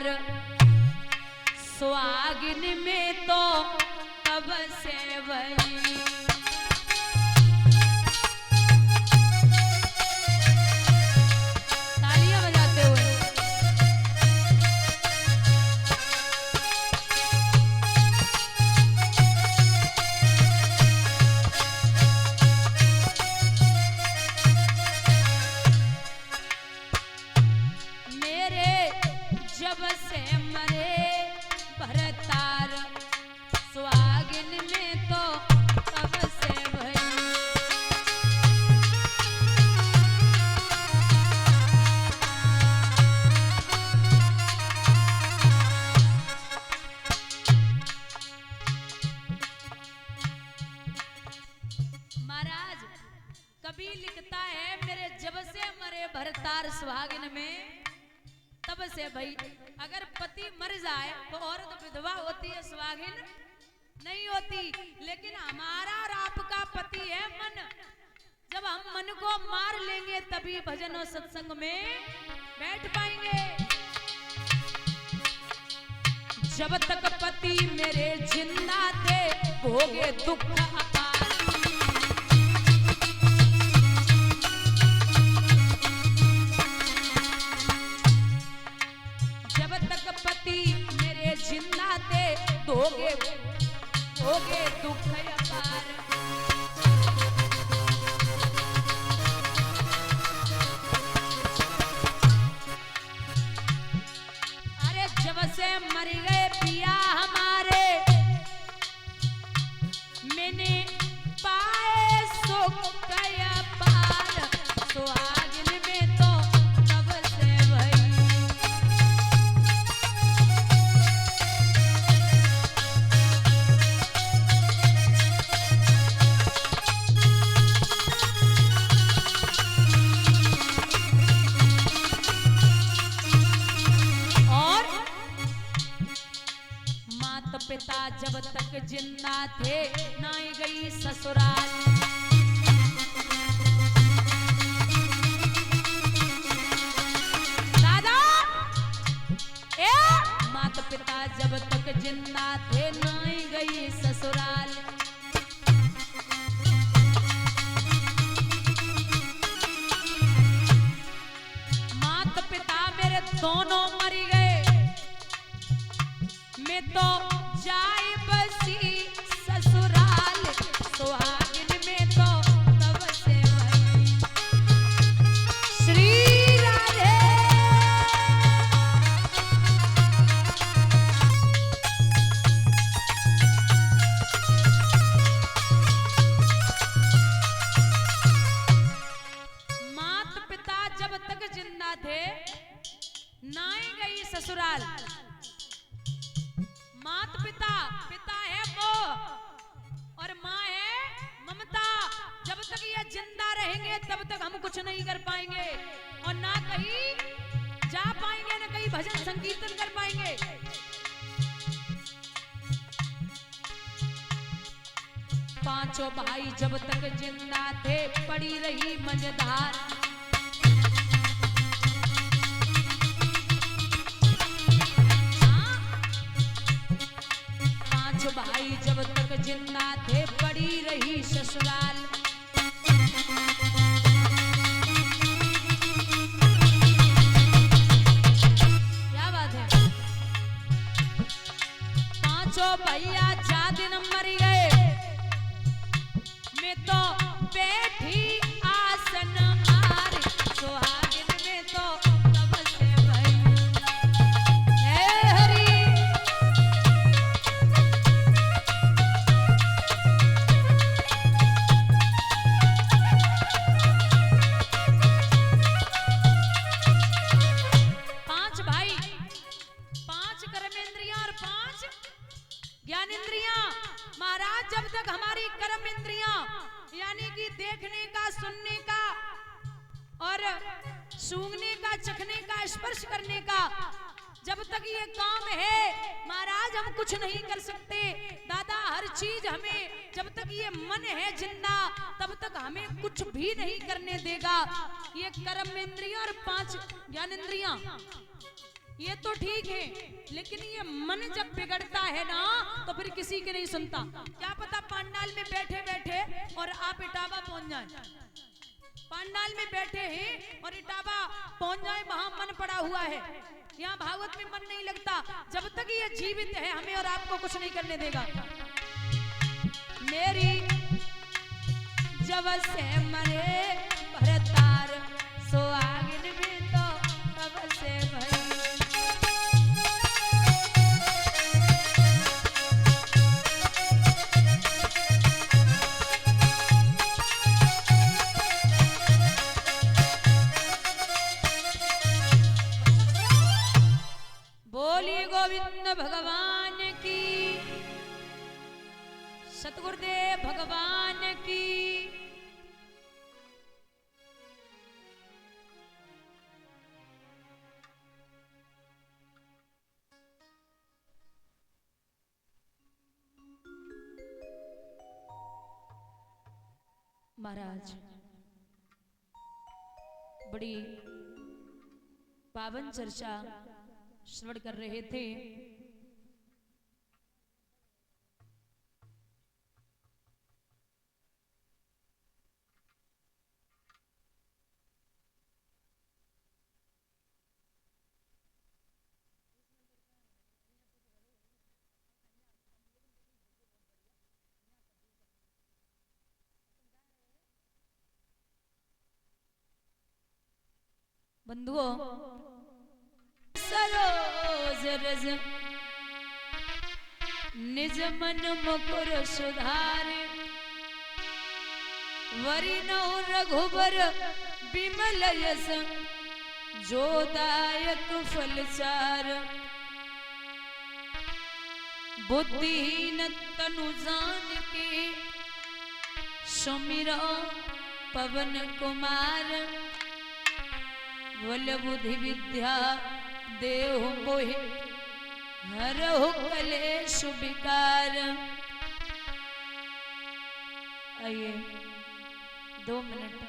तार सुहागिन में तो तब से वही तालियां बजाते हुए जब से मरे भरतार सुहागिन में तो तब से भई महाराज कवि लिखता है मेरे जब से मरे भरतार सुहागिन में तब से भाई अगर पति मर जाए तो औरत विधवा होती है सुहागिन नहीं होती। लेकिन हमारा और आपका पति है मन। जब हम मन को मार लेंगे तभी भजन और सत्संग में बैठ पाएंगे। जब तक पति मेरे जिंदा थे भोगे दुख अपार पति मेरे जिंदा थे दोगे भोगे दुख अपार अरे जब से मर गए पिया हमारे मैंने पाए सुख अपार सुहागिन में तो तब से भई पिता जब तक जिंदा थे नाई गई ससुराल दादा माता पिता जब तक जिंदा थे नाई गई ससुराल माता पिता मेरे दोनों मर गए मैं तो जाए बसी ससुराल सुहागिन में तो तब से भई श्री राधे माता पिता जब तक जिंदा थे नाई गई ससुराल मात पिता पिता है मोह और माँ है ममता। जब तक ये जिंदा रहेंगे तब तक हम कुछ नहीं कर पाएंगे और ना कहीं जा पाएंगे ना कहीं भजन संकीर्तन कर पाएंगे। पांचों भाई जब तक जिंदा थे पड़ी रही मजेदार भाई जब तक जिंदा थे पड़ी रही ससुराल क्या बात है। पांचों भैया जा दिन मर गए मैं तो बैठी आसन आर सुहागिन में तो तब से भई ज्ञानेंद्रियां महाराज जब तक हमारी कर्म इंद्रियां यानी कि देखने का सुनने का और सूंघने का चखने का स्पर्श करने का जब तक ये काम है महाराज हम कुछ नहीं कर सकते। दादा हर चीज हमें जब तक ये मन है जिंदा तब तक हमें कुछ भी नहीं करने देगा। ये कर्म इंद्रियां और 5 ज्ञानेंद्रियां ये तो ठीक है, लेकिन ये मन जब बिगड़ता है ना तो फिर किसी की नहीं सुनता। क्या पता पंडाल में बैठे बैठे और आप इटावा पहुंच जाए, पंडाल में बैठे हैं और इटावा पहुंच जाए, वहां मन पड़ा हुआ है। यहाँ भागवत में मन नहीं लगता। जब तक ये जीवित है हमें और आपको कुछ नहीं करने देगा। मेरी जब से मरे भरतार सुहागिन भी तो तब से भई। बोली गोविंद भगवान की, सतगुरुदेव भगवान की। महाराज बड़ी पावन चर्चा श्रवण कर रहे थे। बंधुओं, सरोज रज निज मन मुकुर सुधारे, वरी नौ रघुबर बिमल यस जो दायक फलचार। बुद्धिहीन तनु जान के सुमिरो पवन कुमार। बल बुद्धि विद्या देहु मोहि हरहु कलेश विकार। आइए 2 मिनट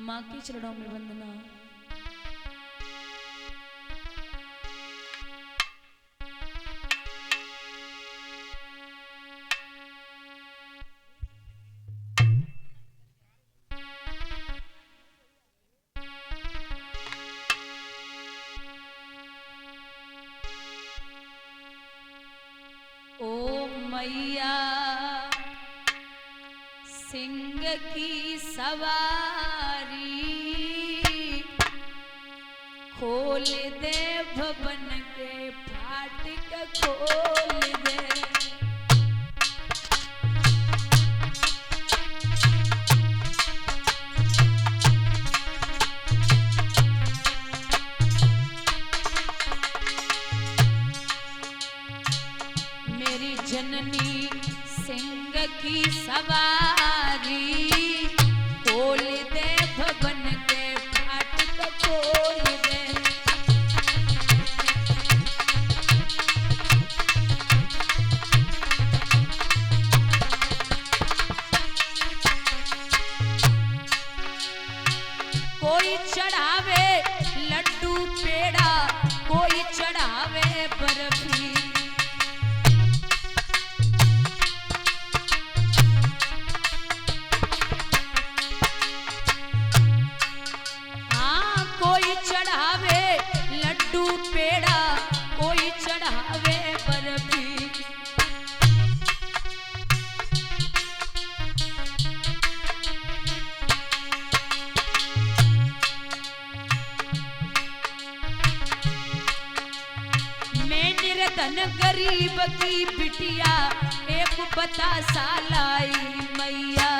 माँ के चरणों में वंदना। मैया सिंह की सवारी, खोल दे भवन के फाटक खोल दे। मेरी जननी सिंह की सवारी, खोल दे भवन के फाटक खोल दे। कोई चढ़ावे लड्डू पेड़ा, कोई चढ़ावे बर्फी। कोई चढ़ावे लड्डू पेड़ा, कोई चढ़ावे बर्फी। मैं निर्धन गरीब की बिटिया एक बतासा लाई मैया।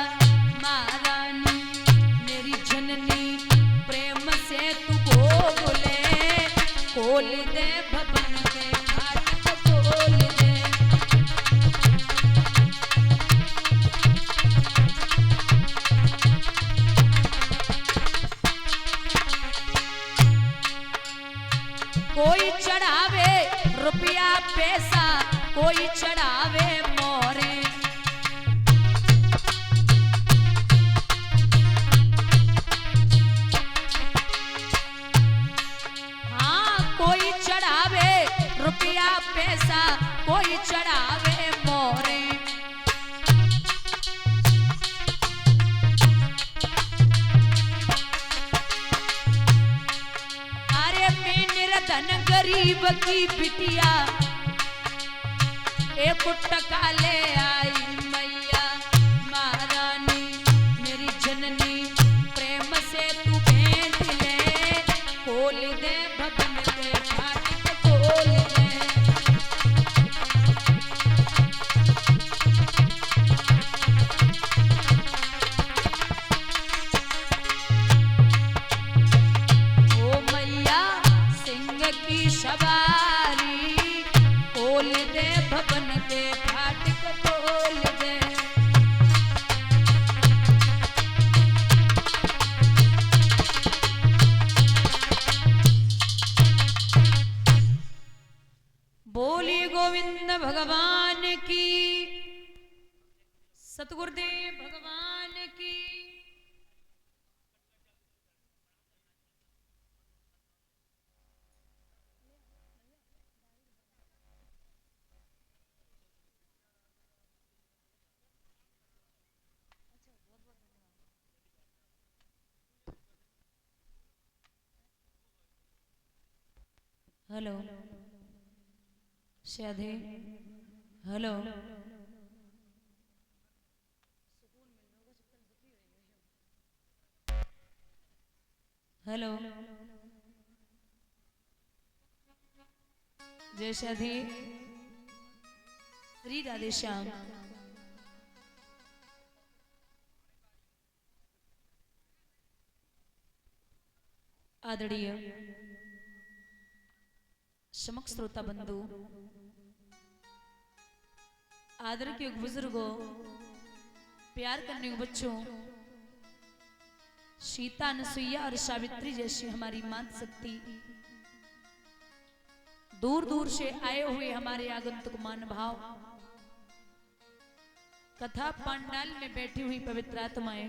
महारानी मेरी जननी प्रेम से तू भोग ले, खोल दे भवन के फाटक खोल दे। कोई चढ़ावे रुपया पैसा, कोई चढ़ावे मोहरे। गरीब की बिटिया एक टका ले आई मैया महारानी मेरी जननी प्रेम से तू भेंट ले खोल दे भवन के फाटक खोल दे। ओ मैया सिंह की सवारी खोल दे भवन के फाटक खोल दे। बोली गोविंद भगवान की सतगुरुदेव भगवान की। हेलो शाधे हेलो हेलो जय शाधे श्री राधे श्याम। आदरणीय समक्ष श्रोता बंधु आदर के बुजुर्गों प्यार करने के बच्चों सीता अनसुईया और सावित्री जैसी हमारी मात शक्ति दूर दूर से आए हुए हमारे आगंतुक मान भाव कथा पंडाल में बैठी हुई पवित्र आत्माएं